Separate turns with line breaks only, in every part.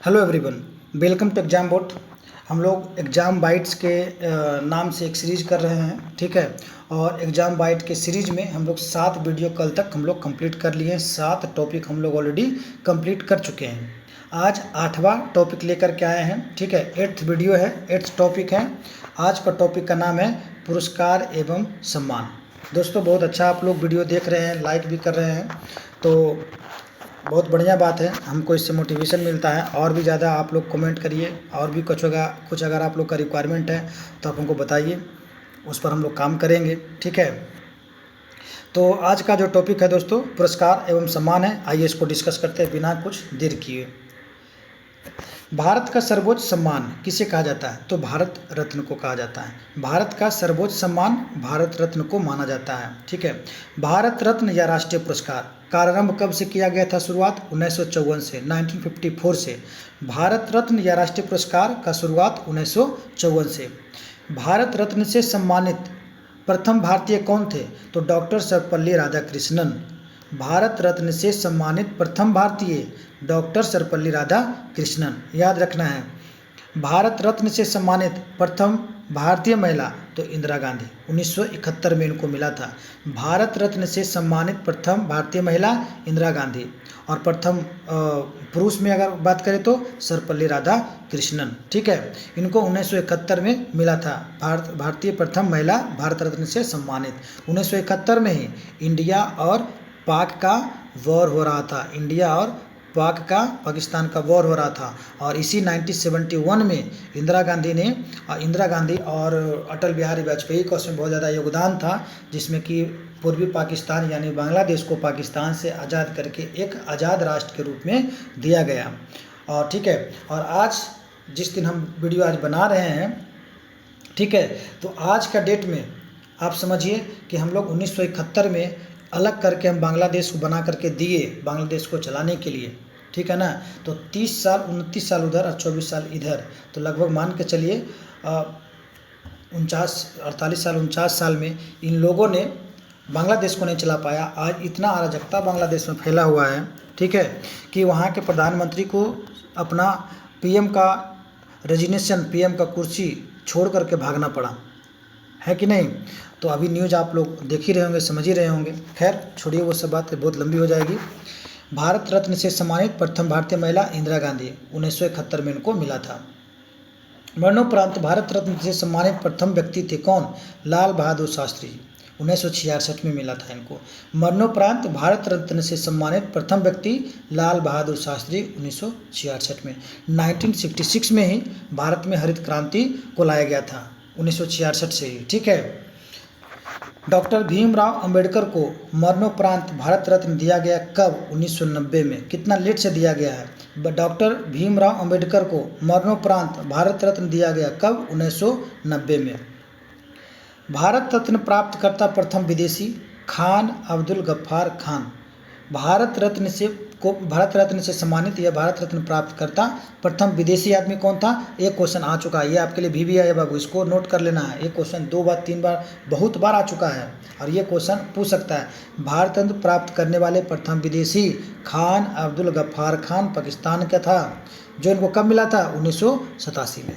Hello everyone, welcome to exam bot. हम लोग exam bytes के नाम से एक सीरीज़ कर रहे हैं, ठीक है। और एग्ज़ाम बाइट के सीरीज़ में हम लोग 7 वीडियो कल तक हम लोग कंप्लीट कर लिए हैं। 7 टॉपिक हम लोग ऑलरेडी कंप्लीट कर चुके हैं। आज 8वां टॉपिक लेकर के आए हैं, ठीक है। 8th वीडियो है, 8th टॉपिक है। आज का टॉपिक का नाम है पुरस्कार एवं सम्मान। दोस्तों बहुत अच्छा आप लोग वीडियो देख रहे हैं, लाइक भी कर रहे हैं, तो बहुत बढ़िया बात है। हमको इससे मोटिवेशन मिलता है। और भी ज़्यादा आप लोग कमेंट करिए, और भी कुछ अगर आप लोग का रिक्वायरमेंट है तो आप हमको बताइए, उस पर हम लोग काम करेंगे, ठीक है। तो आज का जो टॉपिक है दोस्तों, पुरस्कार एवं सम्मान है। आइए इसको डिस्कस करते हैं बिना कुछ देर किए। भारत का सर्वोच्च सम्मान किसे कहा जाता है? तो भारत रत्न को कहा जाता है। भारत का सर्वोच्च सम्मान भारत रत्न को माना जाता है, ठीक है। भारत रत्न या राष्ट्रीय पुरस्कार का आरंभ कब से किया गया था? शुरुआत 1954 से, 1954 से। भारत रत्न या राष्ट्रीय पुरस्कार का शुरुआत 1954 से। भारत रत्न से सम्मानित प्रथम भारतीय कौन थे? तो डॉक्टर सर्वपल्ली राधाकृष्णन। भारत रत्न से सम्मानित प्रथम भारतीय डॉक्टर सर्वपल्ली राधाकृष्णन, याद रखना है। भारत रत्न से सम्मानित प्रथम भारतीय महिला तो इंदिरा गांधी, 1971 में इनको मिला था। भारत रत्न से सम्मानित प्रथम भारतीय महिला इंदिरा गांधी, और प्रथम पुरुष में अगर बात करें तो सर्वपल्ली राधाकृष्णन, ठीक है। इनको 1971 में मिला था भारतीय प्रथम महिला भारत रत्न से सम्मानित। 1971 में ही इंडिया और पाक का वॉर हो रहा था। इंडिया और पाकिस्तान का वॉर हो रहा था, और इसी 1971 में इंदिरा गांधी और अटल बिहारी वाजपेयी का उसमें बहुत ज़्यादा योगदान था, जिसमें कि पूर्वी पाकिस्तान यानी बांग्लादेश को पाकिस्तान से आज़ाद करके एक आज़ाद राष्ट्र के रूप में दिया गया। और ठीक है, और आज जिस दिन हम वीडियो आज बना रहे हैं, ठीक है, तो आज का डेट में आप समझिए कि हम लोग 1971 में अलग करके हम बांग्लादेश को बना करके दिए, बांग्लादेश को चलाने के लिए, ठीक है ना। तो 30 साल 29 साल उधर और 24 साल इधर, तो लगभग मान के चलिए 48 साल 49 साल में इन लोगों ने बांग्लादेश को नहीं चला पाया। आज इतना अराजकता बांग्लादेश में फैला हुआ है, ठीक है, कि वहाँ के प्रधानमंत्री को अपना पीएम का रेजिग्नेशन, पीएम का कुर्सी छोड़ करके भागना पड़ा, है कि नहीं। तो अभी न्यूज़ आप लोग देख ही रहे होंगे, समझ ही रहे होंगे। खैर छोड़िए, वो सब बात बहुत लंबी हो जाएगी। भारत रत्न से सम्मानित प्रथम भारतीय महिला इंदिरा गांधी, 1971 में इनको मिला था। मरणोपरांत भारत रत्न से सम्मानित प्रथम व्यक्ति थे कौन? लाल बहादुर शास्त्री, 1966 में मिला था इनको। मरणोपरांत भारत रत्न से सम्मानित प्रथम व्यक्ति लाल बहादुर शास्त्री, 1966 में। 1966 में ही भारत में हरित क्रांति को लाया गया था, 1966 से ही, ठीक है। डॉक्टर भीमराव अंबेडकर को मरणोपरांत भारत रत्न दिया गया कब? 1990 में। कितना लेट से दिया गया है? डॉक्टर भीमराव अंबेडकर को मरणोपरांत भारत रत्न दिया गया कब? 1990 में। भारत रत्न प्राप्त करता प्रथम विदेशी? खान अब्दुल गफ्फार खान। भारत रत्न से सम्मानित या भारत रत्न प्राप्त करता प्रथम विदेशी आदमी कौन था? एक क्वेश्चन आ चुका है, ये आपके लिए भी है बाबू, इसको नोट कर लेना है। ये क्वेश्चन 2 बार 3 बार बहुत बार आ चुका है, और ये क्वेश्चन पूछ सकता है। भारत रत्न प्राप्त करने वाले प्रथम विदेशी खान अब्दुल गफ्फार खान पाकिस्तान का था, जो इनको कब मिला था? 1987 में।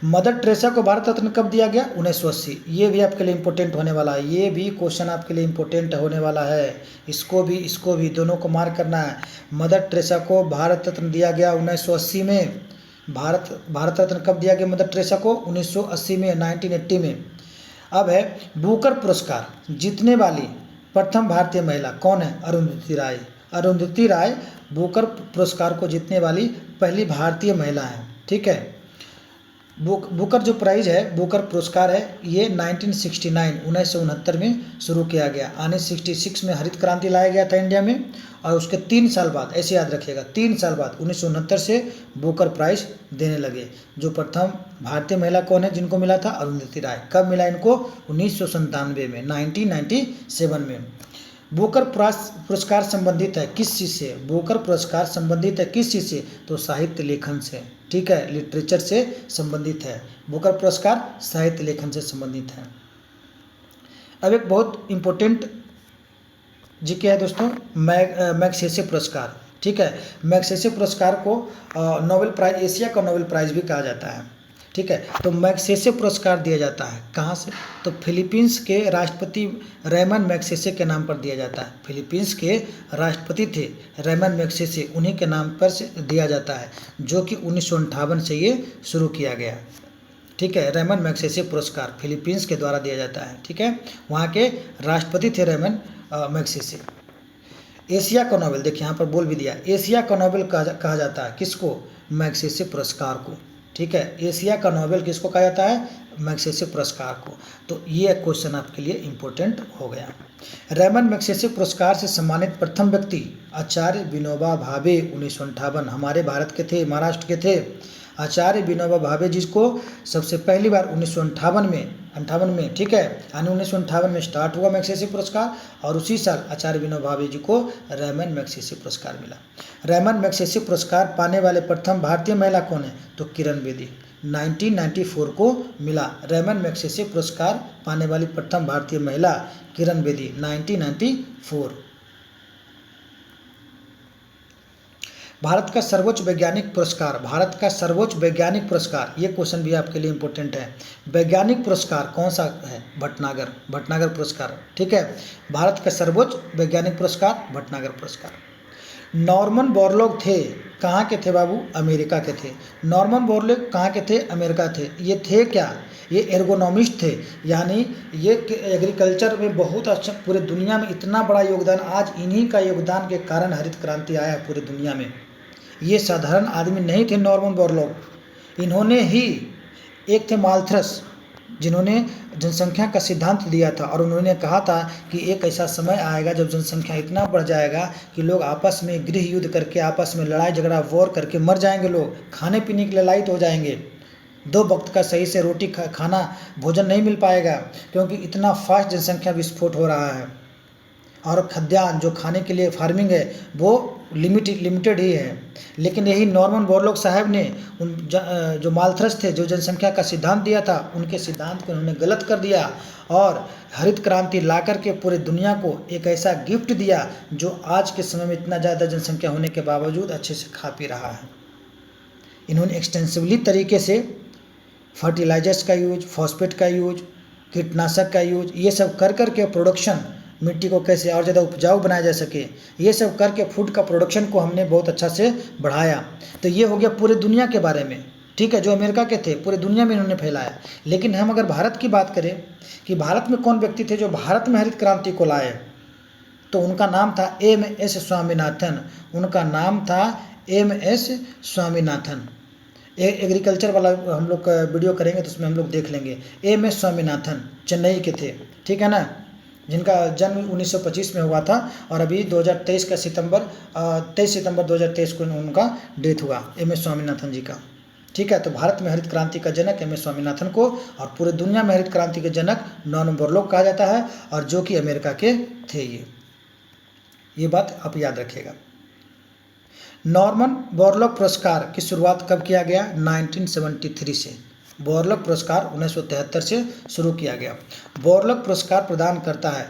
मदर टेरेसा को भारत रत्न कब दिया गया? 1980। ये भी आपके लिए इम्पोर्टेंट होने वाला है, ये भी क्वेश्चन आपके लिए इम्पोर्टेंट होने वाला है। इसको भी दोनों को मार्क करना है। मदर टेरेसा को भारत रत्न दिया गया 1980 में। भारत रत्न कब दिया गया मदर टेरेसा को? 1980 में, 1980 में। अब है बुकर पुरस्कार जीतने वाली प्रथम भारतीय महिला कौन है? अरुंधति राय। अरुंधति राय बुकर पुरस्कार को जीतने वाली पहली भारतीय महिला है, ठीक है। बुकर जो प्राइज है, बुकर पुरस्कार है, ये 1969 में शुरू किया गया। 1966 में हरित क्रांति लाया गया था इंडिया में, और उसके 3 साल बाद, ऐसे याद रखिएगा, 3 साल बाद 1969 से बुकर प्राइज देने लगे। जो प्रथम भारतीय महिला कौन है जिनको मिला था? अरुंधति राय। कब मिला इनको? 1997 में, 1997 में। बुकर पुरस्कार संबंधित है किस चीज़ से? बुकर पुरस्कार संबंधित है किस चीज़ से? तो साहित्य लेखन से, ठीक है, लिटरेचर से संबंधित है। बुकर पुरस्कार साहित्य लेखन से संबंधित है। अब एक बहुत इम्पोर्टेंट जीके है दोस्तों, मैग्सेसे पुरस्कार। ठीक है। मैग्सेसे पुरस्कार को नोबेल प्राइज, एशिया का नोबेल प्राइज़ भी कहा जाता है, ठीक है। तो मैग्सेसे पुरस्कार दिया जाता है कहाँ से? तो फिलीपींस के राष्ट्रपति रेमन मैग्सेसे के नाम पर दिया जाता है। फिलीपींस के राष्ट्रपति थे रेमन मैग्सेसे, उन्हीं के नाम पर से दिया जाता है, जो कि 1958 से ये शुरू किया गया, ठीक है। रेमन मैग्सेसे पुरस्कार फिलीपींस के द्वारा दिया जाता है, ठीक है। वहाँ के राष्ट्रपति थे रेमन मैग्सेसे। एशिया का नोबेल, देखिए यहाँ पर बोल भी दिया, एशिया का नोबेल कहा जाता है किसको? मैग्सेसे पुरस्कार को, ठीक है। एशिया का नोबेल किसको कहा जाता है? मैग्सेसे पुरस्कार को। तो ये क्वेश्चन आपके लिए इम्पोर्टेंट हो गया। रेमन मैग्सेसे पुरस्कार से सम्मानित प्रथम व्यक्ति आचार्य विनोबा भावे, 1958, हमारे भारत के थे, महाराष्ट्र के थे। आचार्य विनोबा भावे जिसको सबसे पहली बार 1958 में, ठीक है, यानी 1958 में स्टार्ट हुआ मैग्सेसे पुरस्कार, और उसी साल आचार्य विनोबा भावे जी को रेमन मैग्सेसे पुरस्कार मिला। रेमन मैग्सेसे पुरस्कार पाने वाले प्रथम भारतीय महिला कौन है? तो किरण बेदी, 1994 को मिला। रेमन मैग्सेसे पुरस्कार पाने वाली प्रथम भारतीय महिला किरण बेदी, 1994। भारत का सर्वोच्च वैज्ञानिक पुरस्कार, भारत का सर्वोच्च वैज्ञानिक पुरस्कार, ये क्वेश्चन भी आपके लिए इम्पोर्टेंट है। वैज्ञानिक पुरस्कार कौन सा है? भटनागर पुरस्कार, ठीक है। भारत का सर्वोच्च वैज्ञानिक पुरस्कार भटनागर पुरस्कार। नॉर्मन बोरलॉग थे, कहाँ के थे बाबू? अमेरिका के थे। नॉर्मन बोरलॉग कहाँ के थे? अमेरिका थे। ये थे क्या? ये एर्गोनॉमिस्ट थे, यानी ये एग्रीकल्चर में बहुत अच्छा, पूरे दुनिया में इतना बड़ा योगदान, आज इन्हीं का योगदान के कारण हरित क्रांति आया है पूरी दुनिया में। ये साधारण आदमी नहीं थे नॉर्मन बोरलॉग। इन्होंने ही, एक थे माल्थस जिन्होंने जनसंख्या का सिद्धांत दिया था, और उन्होंने कहा था कि एक ऐसा समय आएगा जब जनसंख्या इतना बढ़ जाएगा कि लोग आपस में गृह युद्ध करके, आपस में लड़ाई झगड़ा वॉर करके मर जाएंगे, लोग खाने पीने के लिए लायक हो जाएंगे, 2 वक्त का सही से रोटी खाना भोजन नहीं मिल पाएगा, क्योंकि इतना फास्ट जनसंख्या विस्फोट हो रहा है। और खाद्यान्न जो खाने के लिए फार्मिंग है वो लिमिटेड ही है। लेकिन यही नॉर्मन बोरलॉग साहब ने जो माल्थस थे, जो जनसंख्या का सिद्धांत दिया था, उनके सिद्धांत को उन्होंने गलत कर दिया और हरित क्रांति ला करके पूरे दुनिया को एक ऐसा गिफ्ट दिया जो आज के समय में इतना ज़्यादा जनसंख्या होने के बावजूद अच्छे से खा पी रहा है। इन्होंने एक्सटेंसिवली तरीके से फर्टिलाइजर्स का यूज, फॉस्फेट का यूज, कीटनाशक का यूज, ये सब कर के प्रोडक्शन, मिट्टी को कैसे और ज़्यादा उपजाऊ बनाया जा सके, ये सब करके फूड का प्रोडक्शन को हमने बहुत अच्छा से बढ़ाया। तो ये हो गया पूरे दुनिया के बारे में, ठीक है। जो अमेरिका के थे पूरे दुनिया में इन्होंने फैलाया। लेकिन हम अगर भारत की बात करें कि भारत में कौन व्यक्ति थे जो भारत में हरित क्रांति को लाए, तो उनका नाम था MS स्वामीनाथन। उनका नाम था MS स्वामीनाथन। एग्रीकल्चर वाला हम लोग का वीडियो करेंगे तो उसमें हम लोग देख लेंगे। MS स्वामीनाथन चेन्नई के थे, ठीक है ना, जिनका जन्म 1925 में हुआ था, और अभी 2023 का 23 सितंबर 2023 को उनका डेथ हुआ, MS स्वामीनाथन जी का, ठीक है। तो भारत में हरित क्रांति का जनक MS स्वामीनाथन को, और पूरे दुनिया में हरित क्रांति के जनक नॉर्मन बोरलॉग कहा जाता है, और जो कि अमेरिका के थे। ये बात आप याद रखिएगा। नॉर्मन बोरलॉग पुरस्कार की शुरुआत कब किया गया? 1973 से। बोरलॉग पुरस्कार 1973 से शुरू किया गया। बोरलॉग पुरस्कार प्रदान करता है,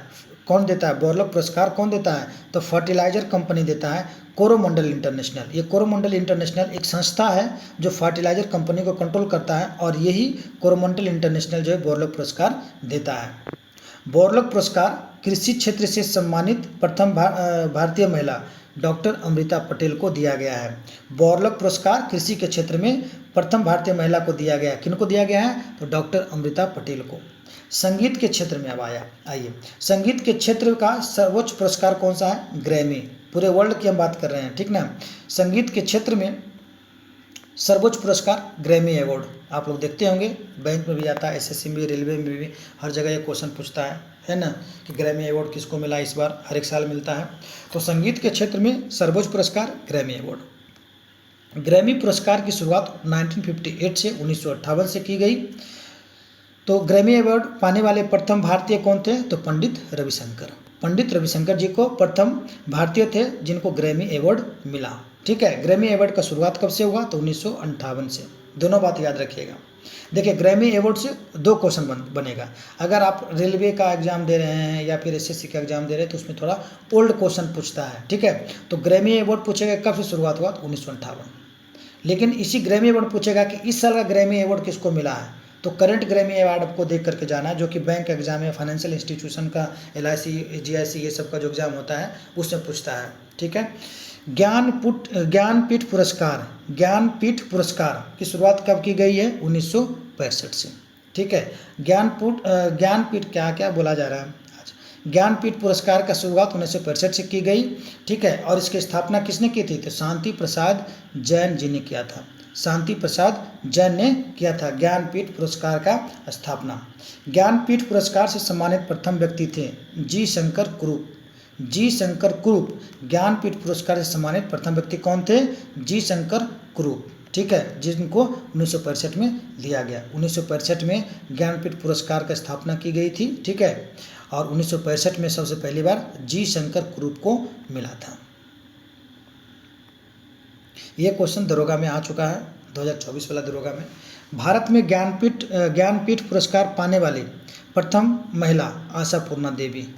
कौन देता है? बोरलॉग पुरस्कार कौन देता है? तो फर्टिलाइजर कंपनी देता है, कोरोमंडल इंटरनेशनल। ये कोरोमंडल इंटरनेशनल एक संस्था है जो फर्टिलाइजर कंपनी को कंट्रोल करता है, और यही कोरोमंडल इंटरनेशनल जो है बोरलॉग पुरस्कार देता है। बोरलॉग पुरस्कार कृषि क्षेत्र से सम्मानित प्रथम भारतीय महिला डॉक्टर अमृता पटेल को दिया गया है। बोरलॉग पुरस्कार कृषि के क्षेत्र में प्रथम भारतीय महिला को दिया गया है। किनको दिया गया है? तो डॉक्टर अमृता पटेल को। संगीत के क्षेत्र में अब आइए, संगीत के क्षेत्र का सर्वोच्च पुरस्कार कौन सा है? ग्रैमी। पूरे वर्ल्ड की हम बात कर रहे हैं, ठीक ना। संगीत के क्षेत्र में सर्वोच्च पुरस्कार ग्रैमी अवार्ड। आप लोग देखते होंगे बैंक में भी आता है, SSC में, रेलवे में भी, हर जगह ये क्वेश्चन पूछता है ना, कि ग्रैमी अवार्ड किसको मिला इस बार, हर एक साल मिलता है। तो संगीत के क्षेत्र में सर्वोच्च पुरस्कार ग्रैमी अवार्ड। ग्रैमी पुरस्कार की शुरुआत 1958 से 1958 से की गई। तो ग्रैमी अवार्ड पाने वाले प्रथम भारतीय कौन थे? तो पंडित रविशंकर। पंडित रविशंकर जी को प्रथम भारतीय थे जिनको ग्रैमी अवार्ड मिला, ठीक है। ग्रैमी अवार्ड का शुरुआत कब से हुआ? तो 1958 से। दोनों बात याद रखिएगा। देखिए ग्रैमी अवार्ड से 2 क्वेश्चन बनेगा। अगर आप रेलवे का एग्जाम दे रहे हैं या फिर एसएससी का एग्जाम दे रहे हैं तो उसमें थोड़ा ओल्ड क्वेश्चन पूछता है, ठीक है। तो ग्रैमी अवार्ड पूछेगा कब से शुरुआत हुआ, तो 1958। लेकिन इसी ग्रैमी अवार्ड पूछेगा कि इस साल का ग्रैमी अवार्ड किसको मिला है, तो करंट ग्रैमी अवार्ड आपको देख करके जाना है, जो कि बैंक एग्जाम या फाइनेंशियल इंस्टीट्यूशन का LIC GIC ये सब का जो एग्जाम होता है उसमें पूछता है, ठीक है। ज्ञानपीठ पुरस्कार की शुरुआत कब की गई है, 1965 से, ठीक है। ज्ञानपीठ क्या बोला जा रहा है आज, ज्ञानपीठ पुरस्कार का शुरुआत 1965 से की गई, ठीक है। और इसकी स्थापना किसने की थी, तो शांति प्रसाद जैन जी ने किया था। शांति प्रसाद जैन ने किया था ज्ञानपीठ पुरस्कार का स्थापना। ज्ञानपीठ पुरस्कार से सम्मानित प्रथम व्यक्ति थे जी शंकर कुरूप। ज्ञानपीठ पुरस्कार से सम्मानित प्रथम व्यक्ति कौन थे, जी शंकर कुरूप, ठीक है, जिनको 1965 में दिया गया। 1965 में ज्ञानपीठ पुरस्कार का स्थापना की गई थी, ठीक है। और 1965 में सबसे पहली बार जी शंकर कुरूप को मिला था। ये क्वेश्चन दरोगा में आ चुका है, 2024 वाला दरोगा में। भारत में ज्ञानपीठ पुरस्कार पाने वाली प्रथम महिला आशापूर्णा देवी,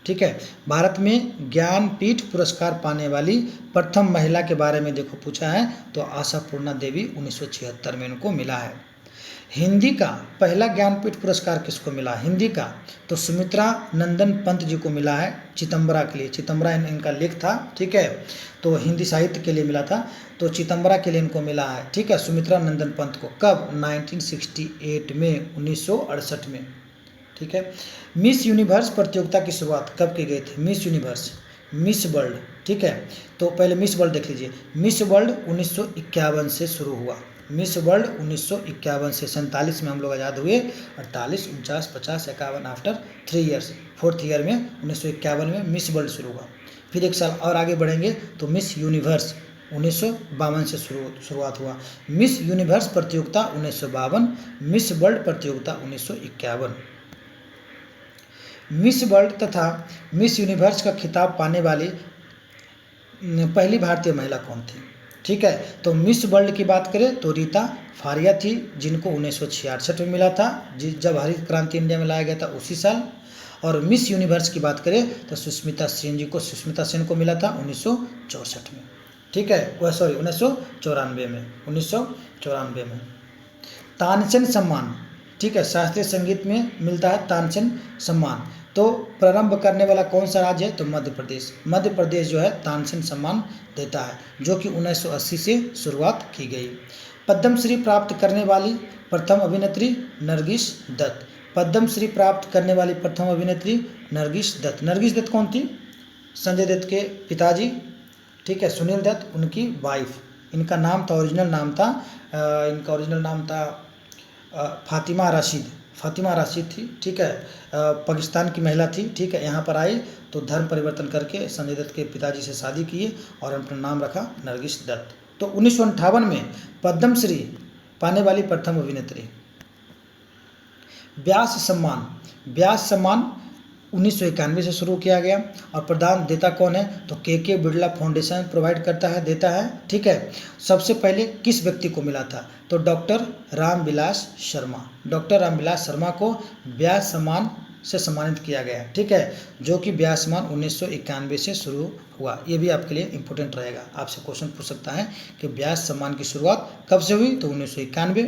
ठीक है। भारत में ज्ञानपीठ पुरस्कार पाने वाली प्रथम महिला के बारे में देखो पूछा है, तो आशापूर्णा देवी 1976 में उनको मिला है। हिंदी का पहला ज्ञानपीठ पुरस्कार किसको मिला, हिंदी का, तो सुमित्रा नंदन पंत जी को मिला है चितंबरा के लिए। चितंबरा इनका लेख था, ठीक है, तो हिंदी साहित्य के लिए मिला था, तो चितंबरा के लिए इनको मिला है, ठीक है, सुमित्रा नंदन पंत को। कब, 1968 में, 1968 में, ठीक है। मिस यूनिवर्स प्रतियोगिता की शुरुआत कब की गई थी, मिस यूनिवर्स, मिस वर्ल्ड, ठीक है। तो पहले मिस वर्ल्ड देख लीजिए। मिस वर्ल्ड 1951 से शुरू हुआ, मिस वर्ल्ड 1951 से। 47 में हम लोग आज़ाद हुए, 48, 49, 50, 51 आफ्टर 3 ईयर्स, 4th ईयर में 1951 में मिस वर्ल्ड शुरू हुआ। फिर एक साल और आगे बढ़ेंगे तो मिस यूनिवर्स 1952 से शुरुआत हुआ। मिस यूनिवर्स प्रतियोगिता 1952, मिस वर्ल्ड प्रतियोगिता 1951। मिस वर्ल्ड तथा मिस यूनिवर्स का खिताब पाने वाली पहली भारतीय महिला कौन थी, ठीक है। तो मिस वर्ल्ड की बात करें तो रीता फारिया थी, जिनको 1966 में मिला था, जब हरित क्रांति इंडिया में लाया गया था उसी साल। और मिस यूनिवर्स की बात करें तो सुष्मिता सेन को मिला था 1964 में, ठीक है, 1994 में। तानसेन सम्मान, ठीक है, शास्त्रीय संगीत में मिलता है तानसेन सम्मान। तो प्रारंभ करने वाला कौन सा राज्य है, तो मध्य प्रदेश जो है तानसेन सम्मान देता है, जो कि 1980 से शुरुआत की गई। पद्मश्री प्राप्त करने वाली प्रथम अभिनेत्री नरगिस दत्त। पद्मश्री प्राप्त करने वाली प्रथम अभिनेत्री नरगिस दत्त। नरगिस दत्त कौन थी, संजय दत्त के पिताजी, ठीक है, सुनील दत्त उनकी वाइफ। इनका नाम था, ओरिजिनल नाम था फातिमा राशिद थी, ठीक है, पाकिस्तान की महिला थी, ठीक है। यहाँ पर आई तो धर्म परिवर्तन करके संजय दत्त के पिताजी से शादी किए और अपना नाम रखा नरगिस दत्त। तो 1958 में पद्मश्री पाने वाली प्रथम अभिनेत्री। व्यास सम्मान 1991 से शुरू किया गया और प्रदान देता कौन है, तो के बिरला फाउंडेशन प्रोवाइड देता है, ठीक है। सबसे पहले किस व्यक्ति को मिला था, तो डॉक्टर रामविलास शर्मा को व्यास सम्मान से सम्मानित किया गया, ठीक है, जो कि व्यास सम्मान 1991 से शुरू हुआ। ये भी आपके लिए इंपॉर्टेंट रहेगा, आपसे क्वेश्चन पूछ सकता है कि व्यास सम्मान की शुरुआत कब से हुई, तो 1991।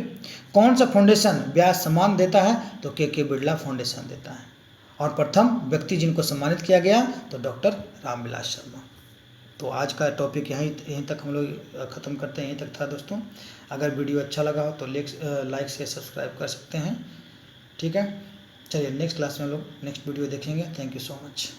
कौन सा फाउंडेशन व्यास सम्मान देता है, तो के बिरला फाउंडेशन देता है। और प्रथम व्यक्ति जिनको सम्मानित किया गया तो डॉक्टर रामविलास शर्मा। तो आज का टॉपिक यहीं तक हम लोग ख़त्म करते हैं, यहीं तक था दोस्तों। अगर वीडियो अच्छा लगा हो तो लाइक से सब्सक्राइब कर सकते हैं, ठीक है। चलिए नेक्स्ट क्लास में हम लोग नेक्स्ट वीडियो देखेंगे। Thank you so much.